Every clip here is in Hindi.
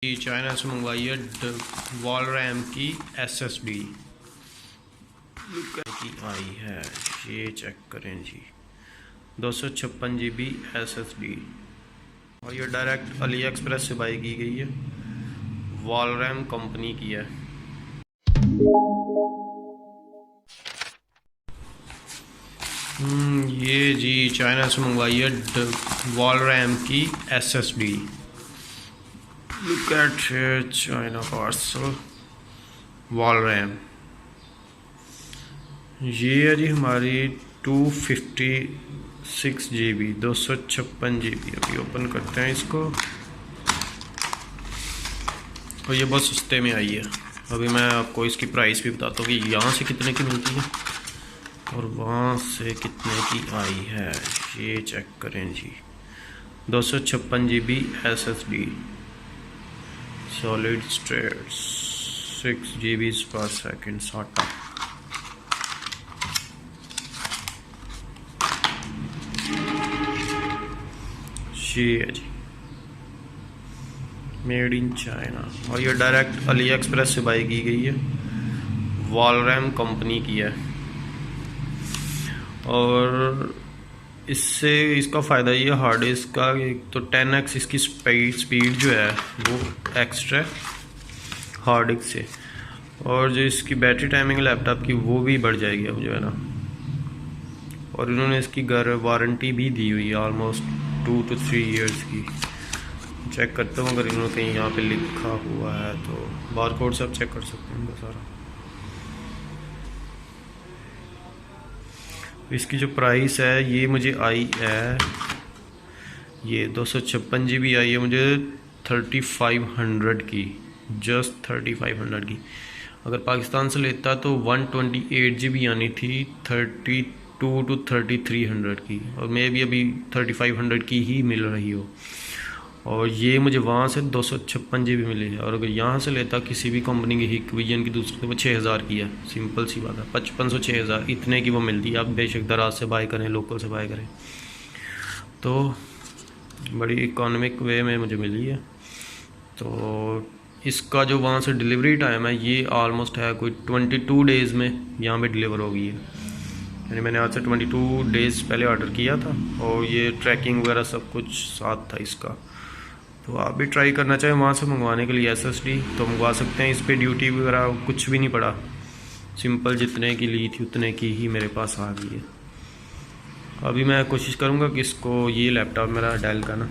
चाइना से मंगवाई है वॉल रैम की SSD की आई है। ये चेक करें जी, 256 GB SSD और ये डायरेक्ट अली एक्सप्रेस से बाई की गई है। वॉल रैम कंपनी की है। ये जी चाइना से मंगवाई है वॉल रैम की SSD। Look at here, China parcel wall RAM। ये है जी हमारी 256 GB 256 GB। अभी ओपन करते हैं इसको और ये बहुत सस्ते में आई है। अभी मैं आपको इसकी प्राइस भी बताता हूँ कि यहाँ से कितने की मिलती है और वहाँ से कितने की आई है। ये चेक करें जी, 256 GB SSD solid state 6 GB पर सेकेंड SATA। ये है जी मेड इन चाइना और ये डायरेक्ट अली एक्सप्रेस से बाई की गई है। वॉल रैम कंपनी की है और इससे इसका फ़ायदा ये हार्ड डिस्क का, एक तो 10x इसकी स्पीड जो है वो एक्स्ट्रा हार्ड डिस्क से, और जो इसकी बैटरी टाइमिंग लैपटॉप की वो भी बढ़ जाएगी अब जो है ना। और इन्होंने इसकी घर वारंटी भी दी हुई है ऑलमोस्ट 2 to 3 years की। चेक करता हूँ अगर इन्होंने कहीं यहाँ पे लिखा हुआ है तो बारकोड से आप चेक कर सकते हैं इनका सारा। इसकी जो प्राइस है ये मुझे आई है, ये 256 GB आई है मुझे 3500 की, जस्ट 3500 की। अगर पाकिस्तान से लेता तो 128 GB आनी थी 32 to 3300 की, और मैं भी अभी 3500 की ही मिल रही हो। और ये मुझे वहाँ से 256 GB मिली है। और अगर यहाँ से लेता किसी भी कंपनी की हिकविजन की दूसरी तो वो 6000 की है। सिंपल सी बात है, 5500 6000 इतने की वो मिलती है। आप बेशक दराज से बाय करें, लोकल से बाय करें, तो बड़ी इकोनॉमिक वे में मुझे मिली है। तो इसका जो वहाँ से डिलीवरी टाइम है ये ऑलमोस्ट है कोई 22 डेज़ में यहाँ पे डिलीवर हो गई है। यानी मैंने आज से 22 डेज़ पहले ऑर्डर किया था और ये ट्रैकिंग वगैरह सब कुछ साथ था इसका। तो आप भी ट्राई करना चाहें वहाँ से मंगवाने के लिए SSD तो मंगवा सकते हैं। इस पर ड्यूटी वगैरह कुछ भी नहीं पड़ा, सिंपल जितने की ली थी उतने की ही मेरे पास आ गई है। अभी मैं कोशिश करूँगा कि इसको, ये लैपटॉप मेरा डेल का ना,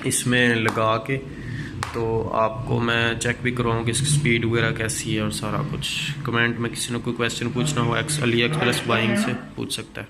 इसमें लगा के तो आपको मैं चेक भी करवाऊँ कि इसकी स्पीड वगैरह कैसी है और सारा कुछ। कमेंट में किसी ने कोई क्वेश्चन पूछना हो अली एक्सप्रेस बाइंग से पूछ सकता है।